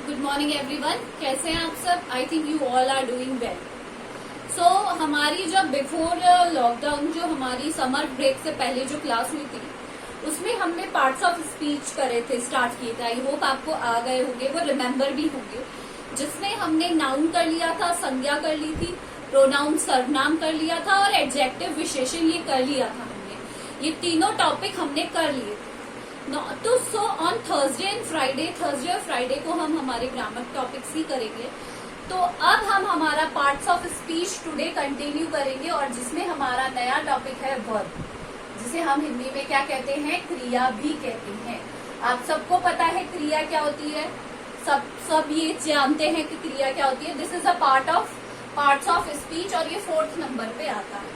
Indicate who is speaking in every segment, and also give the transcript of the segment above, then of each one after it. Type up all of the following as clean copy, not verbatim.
Speaker 1: Good morning everyone. कैसे हैं आप सब? I think you all are doing well. So हमारी जब बिफोर लॉकडाउन जो हमारी समर ब्रेक से पहले जो क्लास हुई थी उसमें हमने पार्ट्स ऑफ स्पीच करे थे, स्टार्ट किए थे। आई होप आपको आ गए होंगे, वो रिमेम्बर भी होंगे, जिसमें हमने नाउन कर लिया था, संज्ञा कर ली थी, प्रोनाउन सर्वनाम कर लिया था और एडजेक्टिव विशेषण ये कर लिया था। हमने ये तीनों टॉपिक हमने कर लिए थे। तो so on Thursday and Friday, Thursday और फ्राइडे को हम हमारे ग्रामर टॉपिक्स ही करेंगे। तो अब हम हमारा parts of speech today continue करेंगे और जिसमें हमारा नया टॉपिक है वर्ब, जिसे हम हिंदी में क्या कहते हैं? क्रिया भी कहते हैं। आप सबको पता है क्रिया क्या होती है, सब ये जानते हैं कि क्रिया क्या होती है। This is a parts of speech और ये 4th नंबर पे आता है।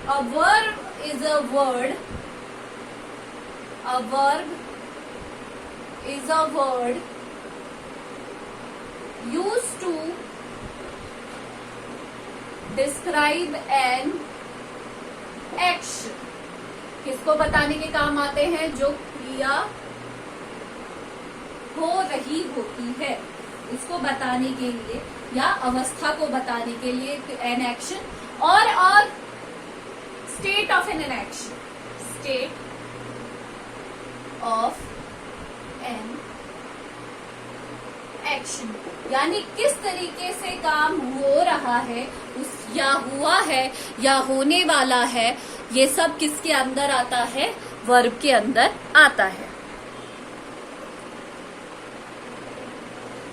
Speaker 1: A verb is a word, a verb is a word used to describe an action। किसको बताने के काम आते हैं? जो क्रिया हो रही होती है, इसको बताने के लिए या अवस्था को बताने के लिए an action और state of an action, state of an action, यानी किस तरीके से काम हो रहा है, या हुआ है या होने वाला है, ये सब किसके अंदर आता है? वर्ब के अंदर आता है।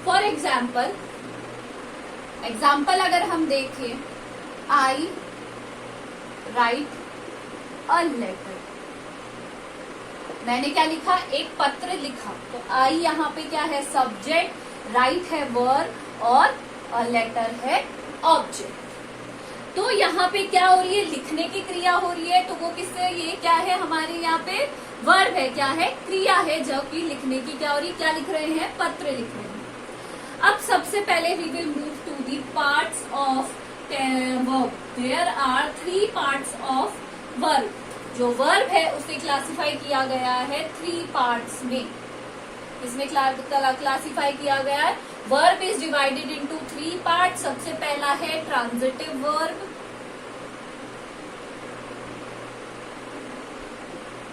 Speaker 1: फॉर एग्जाम्पल अगर हम देखें, आई राइट अ लेटर, मैंने क्या लिखा? एक पत्र लिखा। तो आई यहाँ पे क्या है? सब्जेक्ट, राइट है वर्ब और लेटर है ऑब्जेक्ट। तो यहाँ पे क्या हो रही है? लिखने की क्रिया हो रही है। तो वो किससे? ये क्या है? हमारे यहाँ पे वर्ब है। क्या है? क्रिया है, जबकि लिखने की क्या हो रही है? क्या लिख रहे हैं? पत्र लिख रहे हैं। अब सबसे पहले we will move to the parts of verb. There are 3 parts of verb. जो वर्ब है उसे क्लासिफाई किया गया है 3 पार्ट्स में। इसमें क्लासिफाई किया गया है। Verb is divided into 3 part. सबसे पहला है ट्रांजिटिव वर्ब,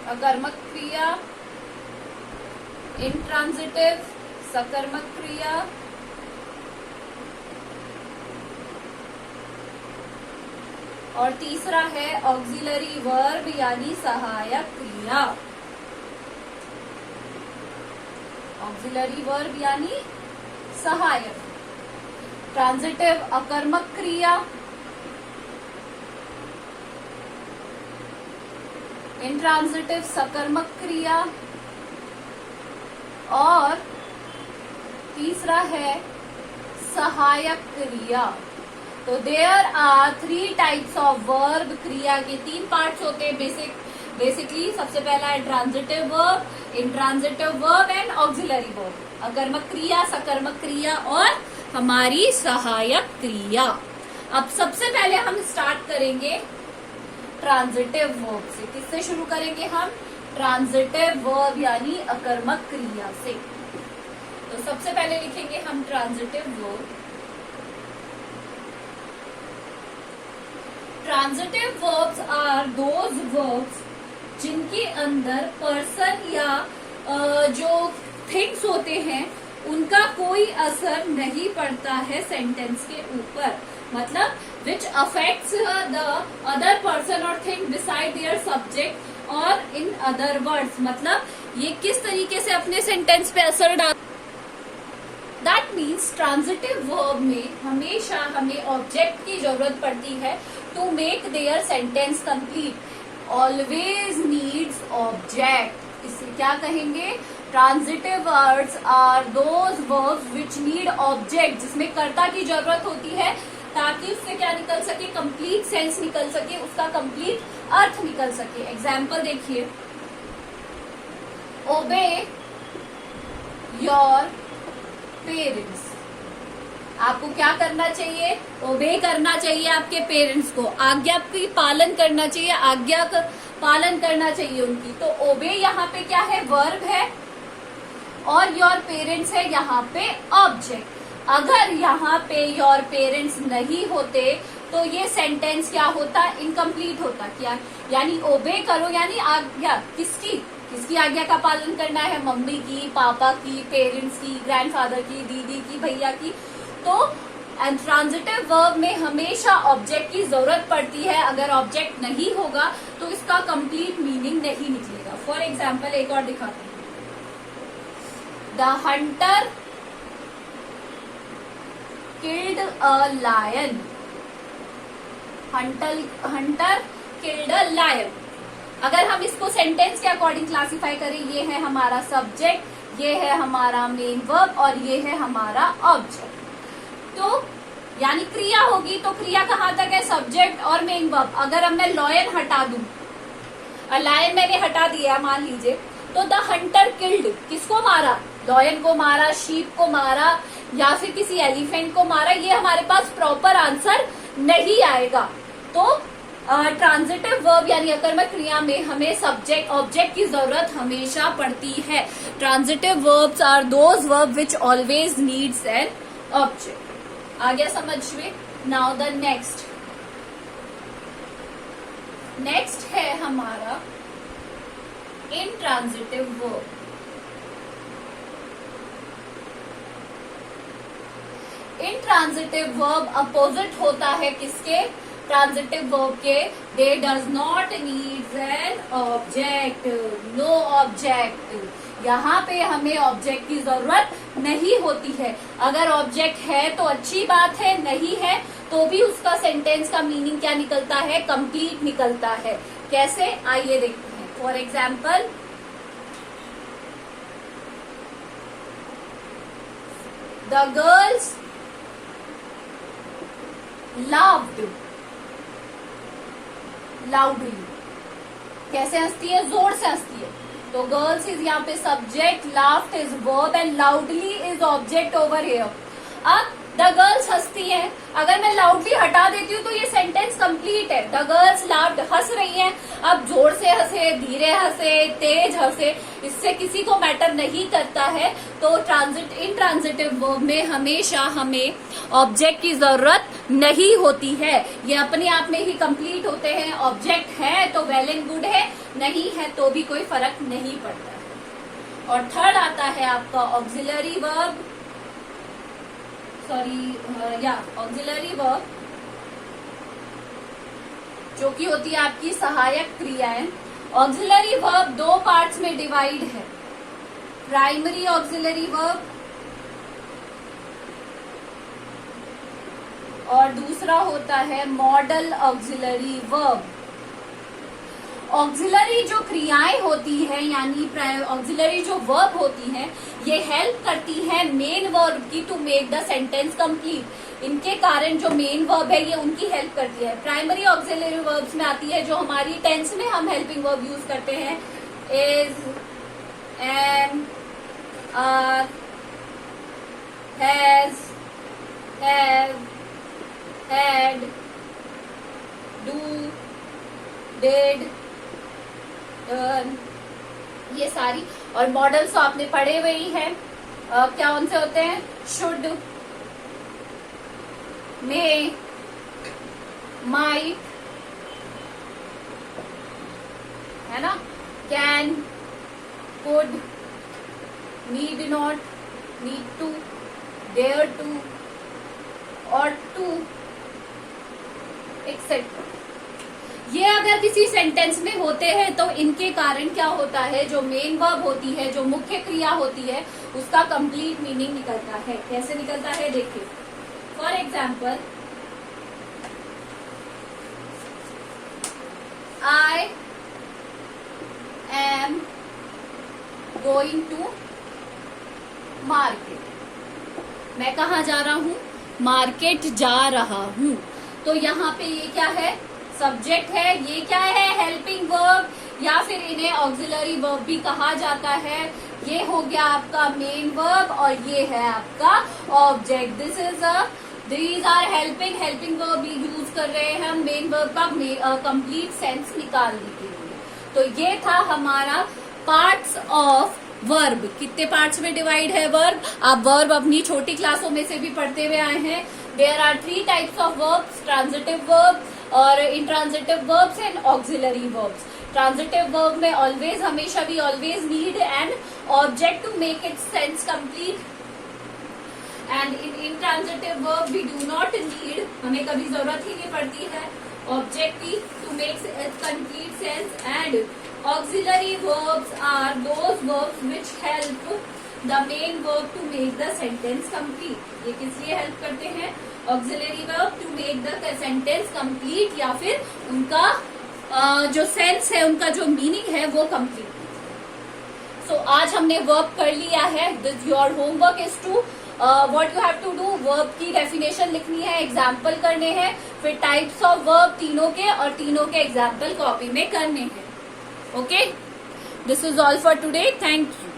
Speaker 1: अकर्मक क्रिया, इंट्रांजिटिव सकर्मक क्रिया, और तीसरा है ऑक्सिलरी वर्ब यानी सहायक क्रिया। ऑक्सिलरी वर्ब यानी सहायक। ट्रांजिटिव अकर्मक क्रिया, इंट्रांजिटिव सकर्मक क्रिया, और तीसरा है सहायक क्रिया। तो there are 3 types of verb. क्रिया के 3 पार्ट्स होते हैं बेसिकली। सबसे पहला है transitive verb, intransitive verb and auxiliary verb. अकर्मक क्रिया, सकर्मक क्रिया और हमारी सहायक क्रिया। अब सबसे पहले हम स्टार्ट करेंगे ट्रांजिटिव वर्ब से। किससे शुरू करेंगे हम? ट्रांजिटिव वर्ब यानी अकर्मक क्रिया से। तो सबसे पहले लिखेंगे हम transitive verb. Transitive verbs are those verbs जिनके अंदर पर्सन या जो थिंग्स होते हैं उनका कोई असर नहीं पड़ता है सेंटेंस के ऊपर। मतलब which affects the other person और थिंग बिसाइड देयर सब्जेक्ट और इन अदर वर्ड्स। मतलब ये किस तरीके से अपने सेंटेंस पे असर डाल। दैट मीन्स ट्रांजिटिव वर्ब में हमेशा हमें ऑब्जेक्ट की जरूरत पड़ती है to make their sentence complete. Always needs object. इसे क्या कहेंगे? Transitive words are those verbs which need object, जिसमें कर्ता की जरूरत होती है ताकि उससे क्या निकल सके? कंप्लीट सेंस निकल सके, उसका कंप्लीट अर्थ निकल सके। एग्जाम्पल देखिए, ओबे योर पेरेंट्स। आपको क्या करना चाहिए? ओबे करना चाहिए आपके पेरेंट्स को, आज्ञा की पालन करना चाहिए, आज्ञा का पालन करना चाहिए उनकी। तो ओबे यहाँ पे क्या है? वर्ब है। और योर पेरेंट्स है यहाँ पे ऑब्जेक्ट। अगर यहाँ पे योर पेरेंट्स नहीं होते तो ये सेंटेंस क्या होता, इनकम्प्लीट होता। क्या यानी ओबे करो यानी आज्ञा, किसकी आज्ञा का पालन करना है, मम्मी की, पापा की, पेरेंट्स की, ग्रैंडफादर की, दीदी की, भैया की। तो ट्रांजिटिव वर्ब में हमेशा ऑब्जेक्ट की जरूरत पड़ती है। अगर ऑब्जेक्ट नहीं होगा तो इसका कंप्लीट मीनिंग नहीं निकलेगा। फॉर एग्जाम्पल एक और दिखाते हैं। The hunter killed a lion. Hunter killed a lion. अगर हम इसको सेंटेंस के अकॉर्डिंग क्लासिफाई करें, ये है हमारा सब्जेक्ट, ये है हमारा मेन वर्ब और ये है हमारा ऑब्जेक्ट। तो यानी क्रिया होगी तो क्रिया कहाँ तक है, सब्जेक्ट और मेन वर्ब। अगर अब मैं लॉयन हटा दूं, लायन मैंने हटा दिया मान लीजिए, तो द हंटर किल्ड, किसको मारा, लॉयन को मारा, शीप को मारा या फिर किसी एलिफेंट को मारा, ये हमारे पास प्रॉपर आंसर नहीं आएगा। तो ट्रांजिटिव वर्ब यानी अकर्मक क्रिया में हमें सब्जेक्ट ऑब्जेक्ट की जरूरत हमेशा पड़ती है। Transitive verbs are those verb which always needs an object. आ गया समझ में। नाउ द नेक्स्ट है हमारा intransitive verb. Intransitive verb opposite होता है किसके, ट्रांजिटिव वर्ब के। They does not needs an object, no object. यहाँ पे हमें ऑब्जेक्ट की जरूरत नहीं होती है। अगर ऑब्जेक्ट है तो अच्छी बात है, नहीं है तो भी उसका सेंटेंस का मीनिंग क्या निकलता है, कंप्लीट निकलता है। कैसे, आइए देखते हैं। For example, the girls laughed loudly. कैसे हंसती है, जोर से हंसती है। तो गर्ल्स इज यहाँ पे subject, laughed is verb and loudly is object over here. अब द गर्ल्स हंसती हैं, अगर मैं लाउडली हटा देती हूँ तो ये सेंटेंस कंप्लीट है। द गर्ल्स लाफ्ड, हंस रही हैं। अब जोर से हंसे, धीरे हंसे, तेज हंसे, इससे किसी को मैटर नहीं करता है। तो इनट्रांजिटिव वर्ब में हमेशा हमें ऑब्जेक्ट की जरूरत नहीं होती है। ये अपने आप में ही कंप्लीट होते हैं। ऑब्जेक्ट है तो वेल एंड गुड है, नहीं है तो भी कोई फर्क नहीं पड़ता है। और थर्ड आता है आपका ऑक्सिलरी वर्ब, ऑक्सिलरी वर्ब, जो कि होती है आपकी सहायक क्रियाएं। ऑक्सिलरी वर्ब दो पार्ट्स में डिवाइड है, प्राइमरी ऑक्सिलरी वर्ब और दूसरा होता है मॉडल ऑक्सिलरी वर्ब। ऑक्सिलरी जो क्रियाएं होती है यानी ऑक्सिलरी जो वर्ब होती हैं, ये हेल्प करती है मेन वर्ब की to make the sentence complete. इनके कारण जो मेन वर्ब है ये उनकी हेल्प करती है। प्राइमरी ऑक्सिलरी वर्ब्स में आती है जो हमारी टेंस में हम हेल्पिंग वर्ब यूज करते हैं, is, am, are, has, have, had, do, did, ये सारी। और मॉडल्स तो आपने पढ़े हुए ही हैं। क्या उनसे होते हैं, शुड, मे, माइट, है ना, can, could, need not, need to, dare to, ought to, etcetera. ये अगर किसी सेंटेंस में होते हैं तो इनके कारण क्या होता है, जो मेन वर्ब होती है, जो मुख्य क्रिया होती है, उसका कंप्लीट मीनिंग निकलता है। कैसे निकलता है देखिए। For example, I am going to market. मैं कहाँ जा रहा हूँ, मार्केट जा रहा हूँ। तो यहाँ पे ये क्या है, सब्जेक्ट है। ये क्या है, हेल्पिंग वर्ब या फिर इन्हें ऑक्सिलरी वर्ब भी कहा जाता है। ये हो गया आपका मेन वर्ब और ये है आपका object. These are helping verb use कर रहे हैं हम मेन वर्ब का कंप्लीट सेंस निकालने के लिए। तो ये था हमारा पार्ट्स ऑफ वर्ब कितने पार्ट्स में डिवाइड है वर्ब, आप वर्ब अपनी छोटी क्लासों में से भी पढ़ते हुए आए हैं। There are 3 types of verbs, transitive verb और intransitive verbs and auxiliary verbs. Transitive verb में ऑलवेज, हमेशा भी always need an object to make it sense complete, and in intransitive verb we do not need, हमें कभी जरूरत ही नहीं पड़ती है ऑब्जेक्ट की to make it complete sense. And auxiliary verbs are those verbs which help the main verb to make the sentence complete। ये किस लिए हेल्प करते हैं, auxiliary verb to make the sentence complete, या फिर उनका जो सेंस है, उनका जो मीनिंग है वो कंप्लीट। सो आज हमने वर्ब कर लिया है। Your homework is to what you have to do, verb की डेफिनेशन लिखनी है, एग्जाम्पल करने हैं, फिर टाइप्स ऑफ वर्ब तीनों के, और तीनों के एग्जाम्पल कॉपी में करने हैं। Okay, this is all for today. Thank you.